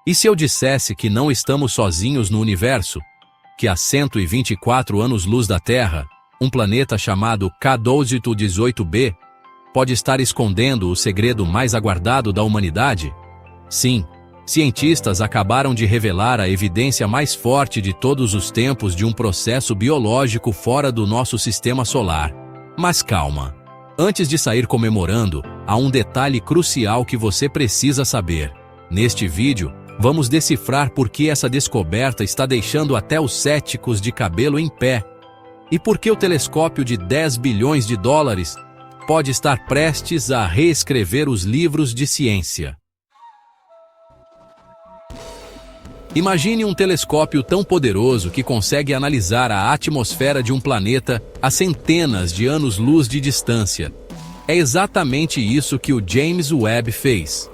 E se eu dissesse que não estamos sozinhos no universo? Que a 124 anos-luz da Terra, um planeta chamado K1218b, pode estar escondendo o segredo mais aguardado da humanidade? Sim, cientistas acabaram de revelar a evidência mais forte de todos os tempos de um processo biológico fora do nosso sistema solar. Mas calma. Antes de sair comemorando, há um detalhe crucial que você precisa saber. Neste vídeo, vamos decifrar por que essa descoberta está deixando até os céticos de cabelo em pé. E por que o telescópio de 10 bilhões de dólares pode estar prestes a reescrever os livros de ciência. Imagine um telescópio tão poderoso que consegue analisar a atmosfera de um planeta a centenas de anos-luz de distância. É exatamente isso que o James Webb fez.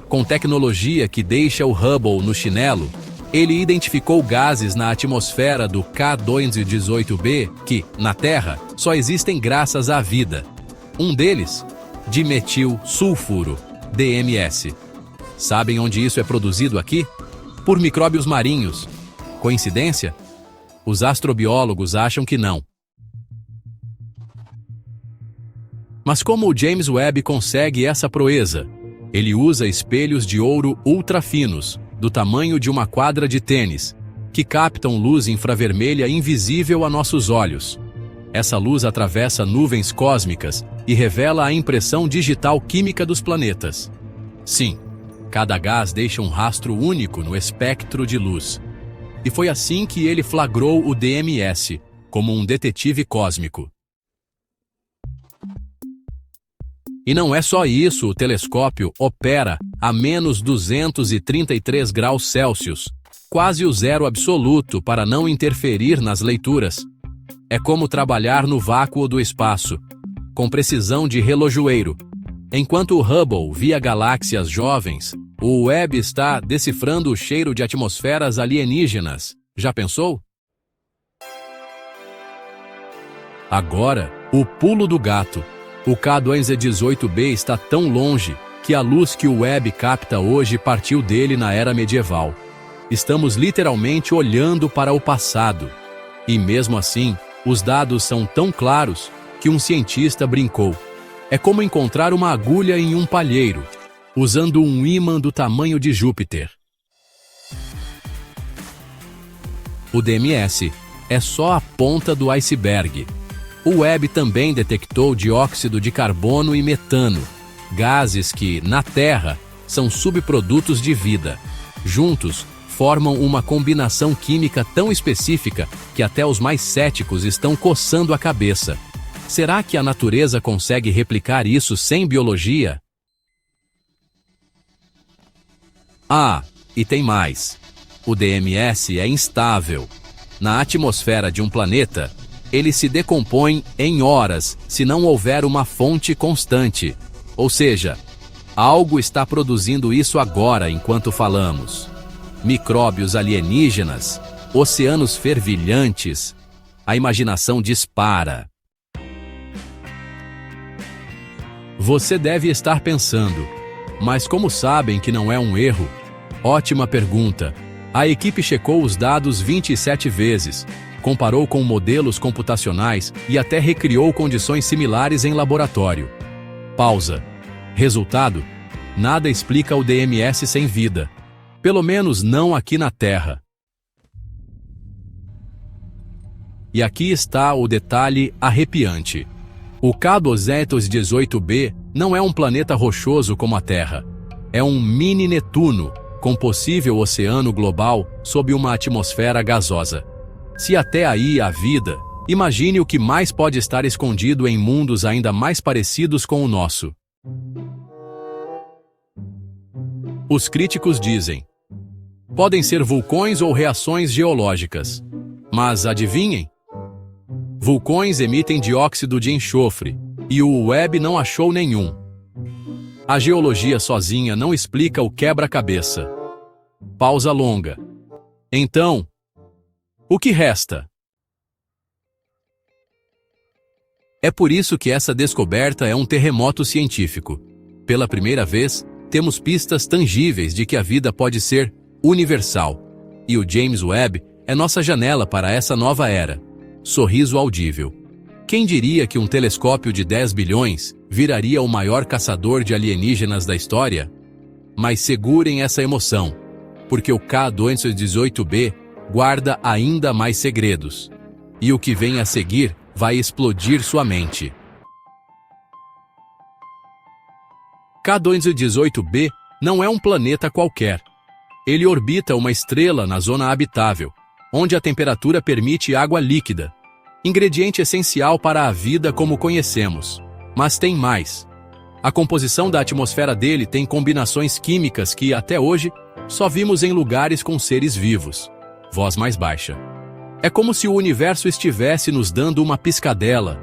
Com tecnologia que deixa o Hubble no chinelo, ele identificou gases na atmosfera do K218b que, na Terra, só existem graças à vida. Um deles, dimetilsulfuro, DMS. Sabem onde isso é produzido aqui? Por micróbios marinhos. Coincidência? Os astrobiólogos acham que não. Mas como o James Webb consegue essa proeza? Ele usa espelhos de ouro ultra finos, do tamanho de uma quadra de tênis, que captam luz infravermelha invisível a nossos olhos. Essa luz atravessa nuvens cósmicas e revela a impressão digital química dos planetas. Sim, cada gás deixa um rastro único no espectro de luz. E foi assim que ele flagrou o DMS, como um detetive cósmico. E não é só isso, o telescópio opera a menos 233 graus Celsius, quase o zero absoluto para não interferir nas leituras. É como trabalhar no vácuo do espaço, com precisão de relojoeiro. Enquanto o Hubble via galáxias jovens, o Webb está decifrando o cheiro de atmosferas alienígenas. Já pensou? Agora, o pulo do gato. O K218b está tão longe que a luz que o Webb capta hoje partiu dele na era medieval. Estamos literalmente olhando para o passado. E mesmo assim, os dados são tão claros que um cientista brincou. É como encontrar uma agulha em um palheiro, usando um ímã do tamanho de Júpiter. O DMS é só a ponta do iceberg. O Webb também detectou dióxido de carbono e metano, gases que, na Terra, são subprodutos de vida. Juntos, formam uma combinação química tão específica que até os mais céticos estão coçando a cabeça. Será que a natureza consegue replicar isso sem biologia? Ah, e tem mais. O DMS é instável. Na atmosfera de um planeta, ele se decompõe em horas se não houver uma fonte constante. Ou seja, algo está produzindo isso agora enquanto falamos. Micróbios alienígenas, oceanos fervilhantes. A imaginação dispara. Você deve estar pensando, mas como sabem que não é um erro? Ótima pergunta. A equipe checou os dados 27 vezes, comparou com modelos computacionais e até recriou condições similares em laboratório. Pausa. Resultado? Nada explica o DMS sem vida. Pelo menos não aqui na Terra. E aqui está o detalhe arrepiante. O K218b não é um planeta rochoso como a Terra. É um mini Netuno, com possível oceano global sob uma atmosfera gasosa. Se até aí há vida, imagine o que mais pode estar escondido em mundos ainda mais parecidos com o nosso. Os críticos dizem: podem ser vulcões ou reações geológicas. Mas adivinhem? Vulcões emitem dióxido de enxofre, e o Webb não achou nenhum. A geologia sozinha não explica o quebra-cabeça. Pausa longa. Então, o que resta? É por isso que essa descoberta é um terremoto científico. Pela primeira vez, temos pistas tangíveis de que a vida pode ser universal. E o James Webb é nossa janela para essa nova era. Sorriso audível. Quem diria que um telescópio de 10 bilhões viraria o maior caçador de alienígenas da história? Mas segurem essa emoção, porque o K218b guarda ainda mais segredos. E o que vem a seguir vai explodir sua mente. K218b não é um planeta qualquer. Ele orbita uma estrela na zona habitável, onde a temperatura permite água líquida, ingrediente essencial para a vida como conhecemos. Mas tem mais. A composição da atmosfera dele tem combinações químicas que, até hoje, só vimos em lugares com seres vivos. Voz mais baixa. É como se o universo estivesse nos dando uma piscadela.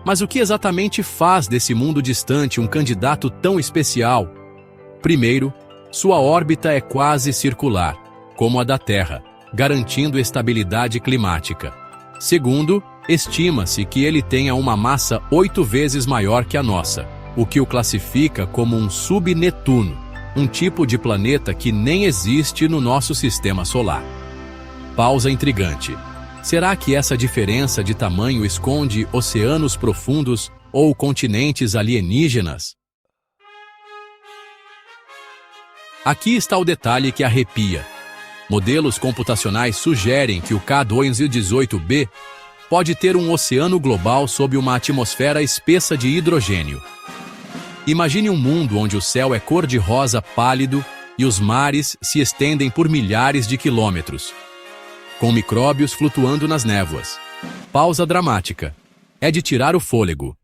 Mas o que exatamente faz desse mundo distante um candidato tão especial? Primeiro, sua órbita é quase circular, como a da Terra, garantindo estabilidade climática. Segundo, estima-se que ele tenha uma massa 8 vezes maior que a nossa, o que o classifica como um subnetuno, um tipo de planeta que nem existe no nosso sistema solar. Pausa intrigante. Será que essa diferença de tamanho esconde oceanos profundos ou continentes alienígenas? Aqui está o detalhe que arrepia. Modelos computacionais sugerem que o K218b pode ter um oceano global sob uma atmosfera espessa de hidrogênio. Imagine um mundo onde o céu é cor-de-rosa pálido e os mares se estendem por milhares de quilômetros, com micróbios flutuando nas névoas. Pausa dramática. É de tirar o fôlego.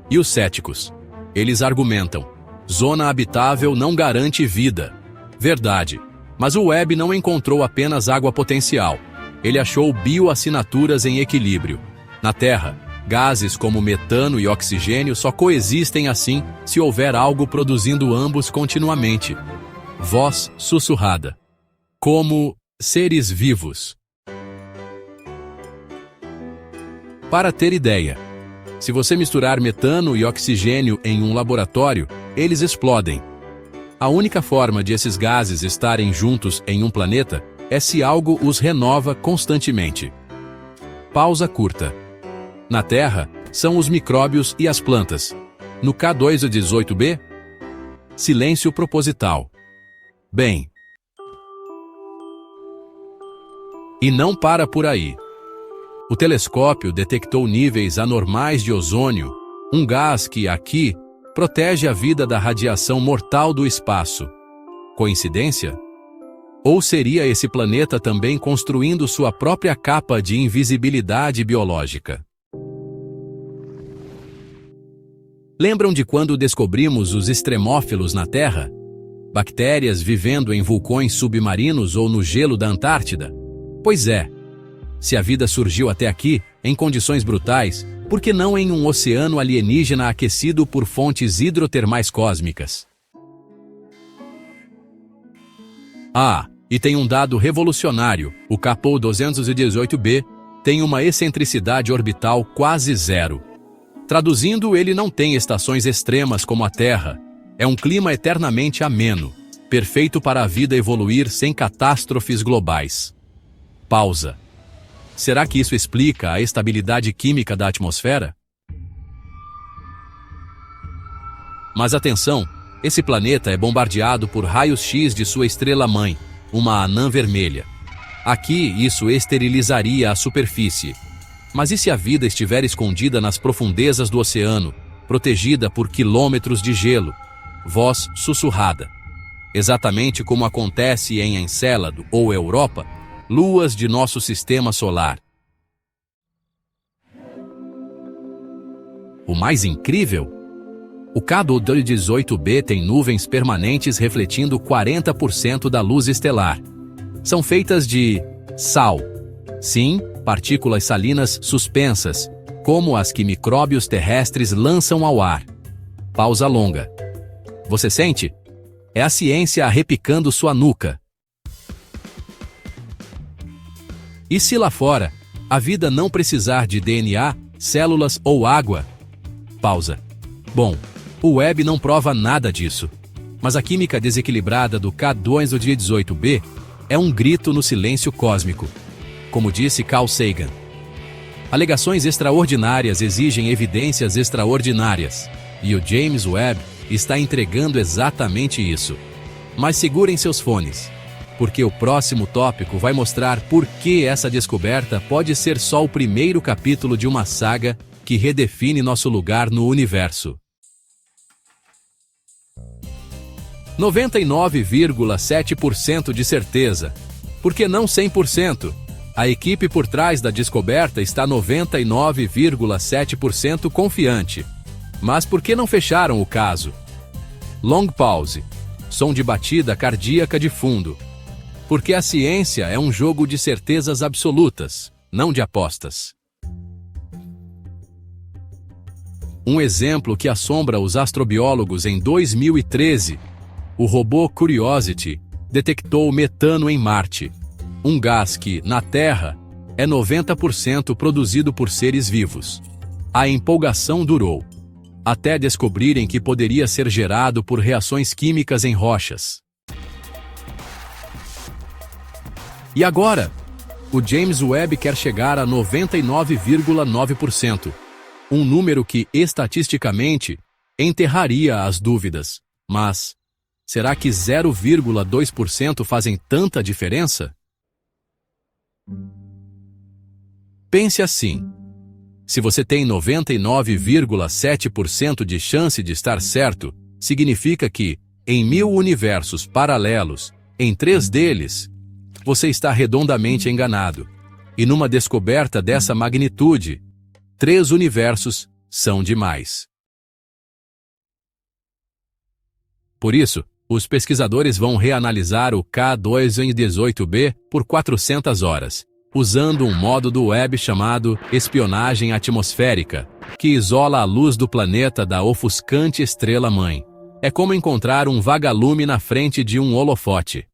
E os céticos? Eles argumentam: zona habitável não garante vida. Verdade. Mas o Webb não encontrou apenas água potencial. Ele achou bioassinaturas em equilíbrio. Na Terra, gases como metano e oxigênio só coexistem assim se houver algo produzindo ambos continuamente. Voz sussurrada. Como seres vivos. Para ter ideia, se você misturar metano e oxigênio em um laboratório, eles explodem. A única forma de esses gases estarem juntos em um planeta é se algo os renova constantemente. Pausa curta. Na Terra, são os micróbios e as plantas. No K218b, silêncio proposital. Bem. E não para por aí. O telescópio detectou níveis anormais de ozônio, um gás que, aqui, protege a vida da radiação mortal do espaço. Coincidência? Ou seria esse planeta também construindo sua própria capa de invisibilidade biológica? Lembram de quando descobrimos os extremófilos na Terra? Bactérias vivendo em vulcões submarinos ou no gelo da Antártida? Pois é. Se a vida surgiu até aqui, em condições brutais, por que não em um oceano alienígena aquecido por fontes hidrotermais cósmicas? Ah, e tem um dado revolucionário: o K218b tem uma excentricidade orbital quase zero. Traduzindo, ele não tem estações extremas como a Terra. É um clima eternamente ameno, perfeito para a vida evoluir sem catástrofes globais. Pausa. Será que isso explica a estabilidade química da atmosfera? Mas atenção, esse planeta é bombardeado por raios-x de sua estrela-mãe, uma anã vermelha. Aqui, isso esterilizaria a superfície. Mas e se a vida estiver escondida nas profundezas do oceano, protegida por quilômetros de gelo? Voz sussurrada. Exatamente como acontece em Encélado ou Europa, luas de nosso sistema solar. O mais incrível? O K218b tem nuvens permanentes refletindo 40% da luz estelar. São feitas de sal. Sim, partículas salinas suspensas, como as que micróbios terrestres lançam ao ar. Pausa longa. Você sente? É a ciência arrepicando sua nuca. E se lá fora, a vida não precisar de DNA, células ou água? Pausa. Bom, o Webb não prova nada disso. Mas a química desequilibrada do K2-18b é um grito no silêncio cósmico, como disse Carl Sagan. Alegações extraordinárias exigem evidências extraordinárias, e o James Webb está entregando exatamente isso. Mas segurem seus fones, porque o próximo tópico vai mostrar por que essa descoberta pode ser só o primeiro capítulo de uma saga que redefine nosso lugar no universo. 99,7% de certeza. Por que não 100%? A equipe por trás da descoberta está 99,7% confiante. Mas por que não fecharam o caso? Long pause. Som de batida cardíaca de fundo. Porque a ciência é um jogo de certezas absolutas, não de apostas. Um exemplo que assombra os astrobiólogos em 2013, o robô Curiosity detectou metano em Marte, um gás que, na Terra, é 90% produzido por seres vivos. A empolgação durou, até descobrirem que poderia ser gerado por reações químicas em rochas. E agora? O James Webb quer chegar a 99,9%, um número que, estatisticamente, enterraria as dúvidas. Mas, será que 0,2% fazem tanta diferença? Pense assim. Se você tem 99,7% de chance de estar certo, significa que, em 1000 universos paralelos, em 3 deles, você está redondamente enganado. E numa descoberta dessa magnitude, 3 universos são demais. Por isso, os pesquisadores vão reanalisar o K2-18b por 400 horas, usando um modo do Webb chamado espionagem atmosférica, que isola a luz do planeta da ofuscante estrela-mãe. É como encontrar um vagalume na frente de um holofote.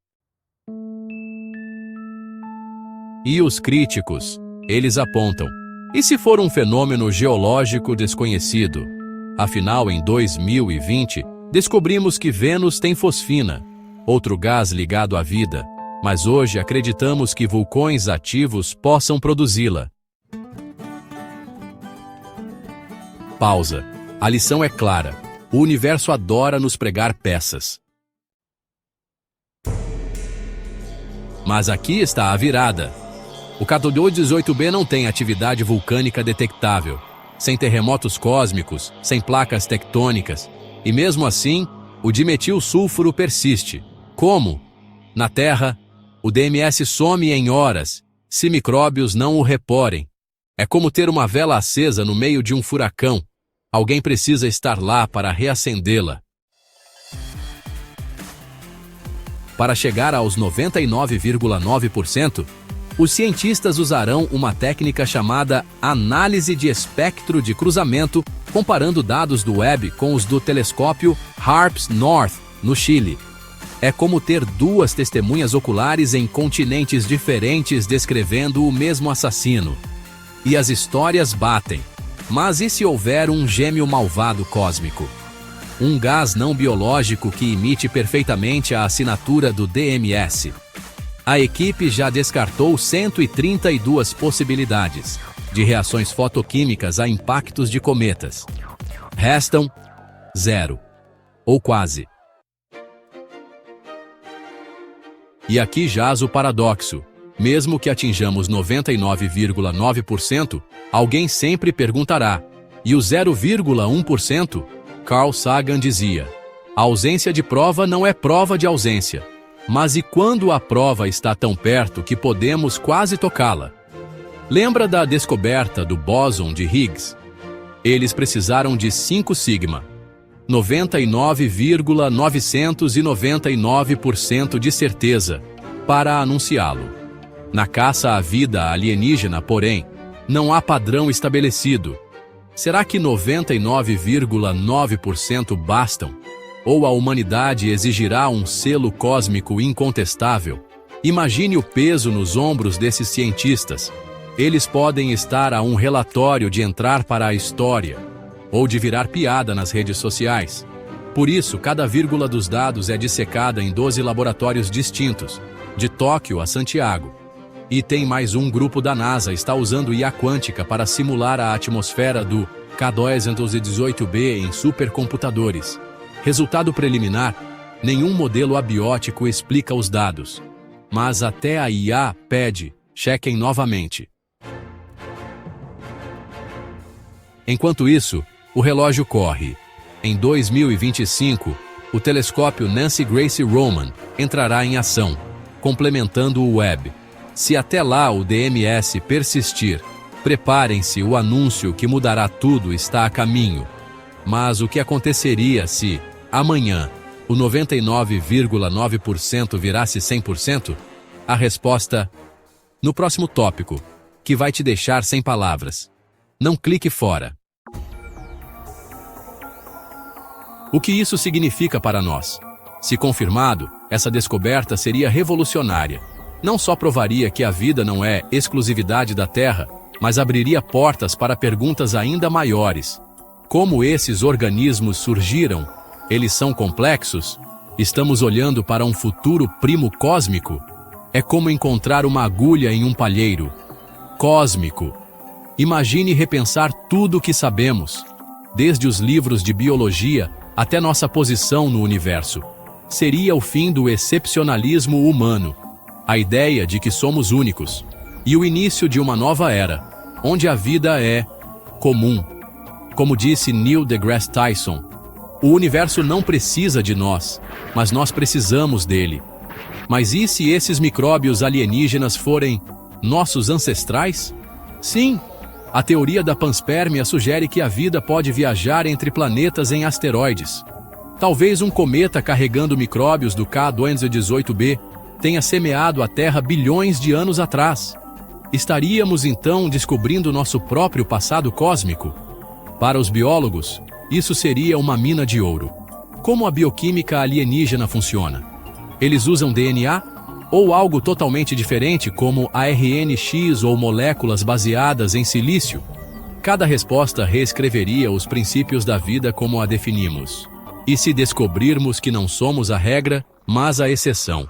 E os críticos, eles apontam: e se for um fenômeno geológico desconhecido? Afinal, em 2020, descobrimos que Vênus tem fosfina, outro gás ligado à vida, mas hoje acreditamos que vulcões ativos possam produzi-la. Pausa. A lição é clara. O universo adora nos pregar peças. Mas aqui está a virada. O K2-18b não tem atividade vulcânica detectável, sem terremotos cósmicos, sem placas tectônicas, e mesmo assim, o dimetilsulfuro persiste. Como? Na Terra, o DMS some em horas, se micróbios não o reporem. É como ter uma vela acesa no meio de um furacão. Alguém precisa estar lá para reacendê-la. Para chegar aos 99,9%, os cientistas usarão uma técnica chamada análise de espectro de cruzamento, comparando dados do Webb com os do telescópio HARPS North, no Chile. É como ter 2 testemunhas oculares em continentes diferentes descrevendo o mesmo assassino. E as histórias batem. Mas e se houver um gêmeo malvado cósmico? Um gás não biológico que imite perfeitamente a assinatura do DMS. A equipe já descartou 132 possibilidades de reações fotoquímicas a impactos de cometas. Restam 0. Ou quase. E aqui jaz o paradoxo. Mesmo que atinjamos 99,9%, alguém sempre perguntará: e o 0,1%? Carl Sagan dizia: a ausência de prova não é prova de ausência. Mas e quando a prova está tão perto que podemos quase tocá-la? Lembra da descoberta do bóson de Higgs? Eles precisaram de 5 sigma, 99,999% de certeza, para anunciá-lo. Na caça à vida alienígena, porém, não há padrão estabelecido. Será que 99,9% bastam? Ou a humanidade exigirá um selo cósmico incontestável? Imagine o peso nos ombros desses cientistas. Eles podem estar a um relatório de entrar para a história, ou de virar piada nas redes sociais. Por isso, cada vírgula dos dados é dissecada em 12 laboratórios distintos, de Tóquio a Santiago. E tem mais um grupo da NASA está usando IA quântica para simular a atmosfera do K218b em supercomputadores. Resultado preliminar: nenhum modelo abiótico explica os dados. Mas até a IA pede, chequem novamente. Enquanto isso, o relógio corre. Em 2025, o telescópio Nancy Grace Roman entrará em ação, complementando o Webb. Se até lá o DMS persistir, preparem-se, o anúncio que mudará tudo está a caminho. Mas o que aconteceria se, amanhã, o 99,9% virasse 100%? A resposta, no próximo tópico, que vai te deixar sem palavras. Não clique fora. O que isso significa para nós? Se confirmado, essa descoberta seria revolucionária. Não só provaria que a vida não é exclusividade da Terra, mas abriria portas para perguntas ainda maiores. Como esses organismos surgiram? Eles são complexos? Estamos olhando para um futuro primo cósmico? É como encontrar uma agulha em um palheiro. Cósmico. Imagine repensar tudo o que sabemos, desde os livros de biologia até nossa posição no universo. Seria o fim do excepcionalismo humano, a ideia de que somos únicos, e o início de uma nova era, onde a vida é comum. Como disse Neil deGrasse Tyson, o universo não precisa de nós, mas nós precisamos dele. Mas e se esses micróbios alienígenas forem nossos ancestrais? Sim, a teoria da panspermia sugere que a vida pode viajar entre planetas em asteroides. Talvez um cometa carregando micróbios do K218b tenha semeado a Terra bilhões de anos atrás. Estaríamos então descobrindo nosso próprio passado cósmico? Para os biólogos, isso seria uma mina de ouro. Como a bioquímica alienígena funciona? Eles usam DNA? Ou algo totalmente diferente como ARNX ou moléculas baseadas em silício? Cada resposta reescreveria os princípios da vida como a definimos. E se descobrirmos que não somos a regra, mas a exceção?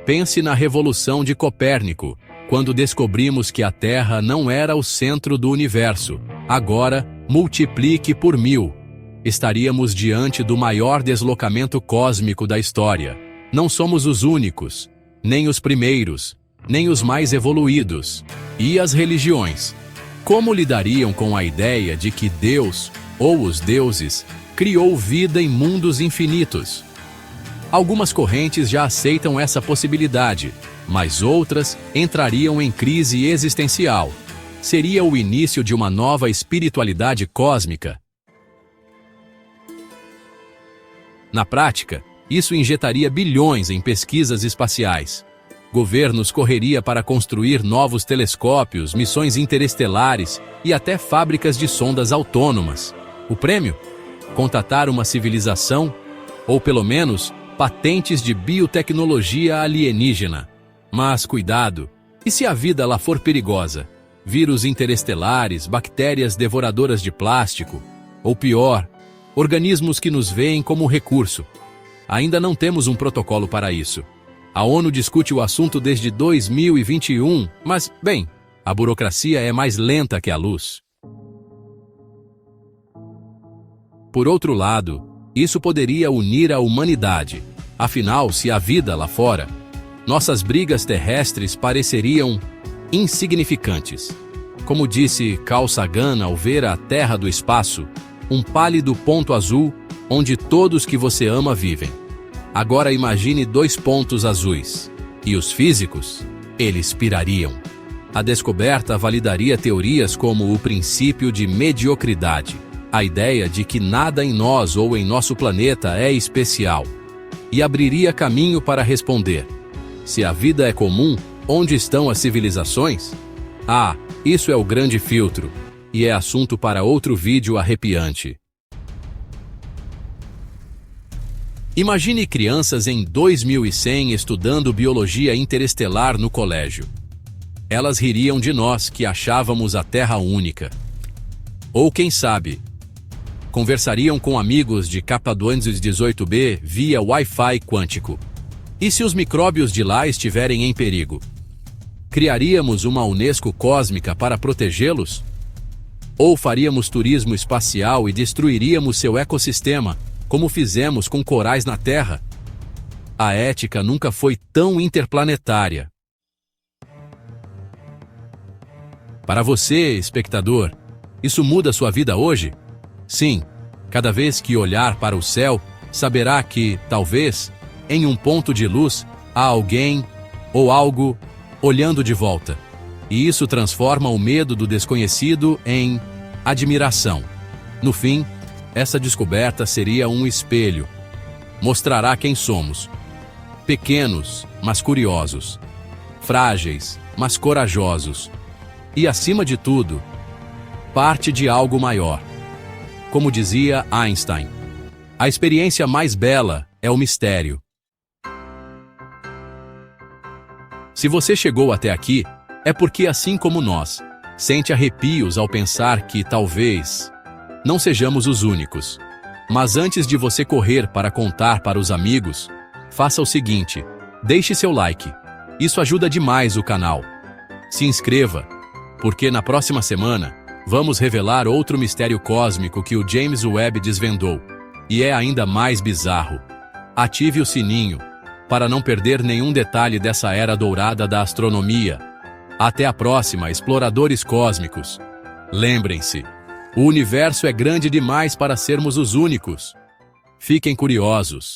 Pense na Revolução de Copérnico, quando descobrimos que a Terra não era o centro do universo. Agora, multiplique por 1000. Estaríamos diante do maior deslocamento cósmico da história. Não somos os únicos, nem os primeiros, nem os mais evoluídos. E as religiões? Como lidariam com a ideia de que Deus, ou os deuses, criou vida em mundos infinitos? Algumas correntes já aceitam essa possibilidade, mas outras entrariam em crise existencial. Seria o início de uma nova espiritualidade cósmica. Na prática, isso injetaria bilhões em pesquisas espaciais. Governos correriam para construir novos telescópios, missões interestelares e até fábricas de sondas autônomas. O prêmio? Contatar uma civilização, ou pelo menos, patentes de biotecnologia alienígena. Mas cuidado, e se a vida lá for perigosa? Vírus interestelares, bactérias devoradoras de plástico, ou pior, organismos que nos veem como recurso. Ainda não temos um protocolo para isso. A ONU discute o assunto desde 2021, mas, bem, a burocracia é mais lenta que a luz. Por outro lado, isso poderia unir a humanidade. Afinal, se há vida lá fora, nossas brigas terrestres pareceriam insignificantes. Como disse Carl Sagan ao ver a Terra do espaço, um pálido ponto azul onde todos que você ama vivem. Agora imagine 2 pontos azuis. E os físicos? Eles pirariam. A descoberta validaria teorias como o princípio de mediocridade, a ideia de que nada em nós ou em nosso planeta é especial, e abriria caminho para responder: se a vida é comum, onde estão as civilizações? Ah, isso é o grande filtro, e é assunto para outro vídeo arrepiante. Imagine crianças em 2100 estudando biologia interestelar no colégio. Elas ririam de nós que achávamos a Terra única. Ou quem sabe, Conversariam com amigos de capa 218b via Wi-Fi quântico. E se os micróbios de lá estiverem em perigo? Criaríamos uma Unesco cósmica para protegê-los? Ou faríamos turismo espacial e destruiríamos seu ecossistema, como fizemos com corais na Terra? A ética nunca foi tão interplanetária. Para você, espectador, isso muda sua vida hoje? Sim, cada vez que olhar para o céu, saberá que, talvez, em um ponto de luz, há alguém ou algo olhando de volta. E isso transforma o medo do desconhecido em admiração. No fim, essa descoberta seria um espelho. Mostrará quem somos. Pequenos, mas curiosos. Frágeis, mas corajosos. E, acima de tudo, parte de algo maior. Como dizia Einstein, a experiência mais bela é o mistério. Se você chegou até aqui, é porque, assim como nós, sente arrepios ao pensar que, talvez, não sejamos os únicos. Mas antes de você correr para contar para os amigos, faça o seguinte: deixe seu like. Isso ajuda demais o canal. Se inscreva, porque na próxima semana vamos revelar outro mistério cósmico que o James Webb desvendou. E é ainda mais bizarro. Ative o sininho para não perder nenhum detalhe dessa era dourada da astronomia. Até a próxima, exploradores cósmicos. Lembrem-se, o universo é grande demais para sermos os únicos. Fiquem curiosos.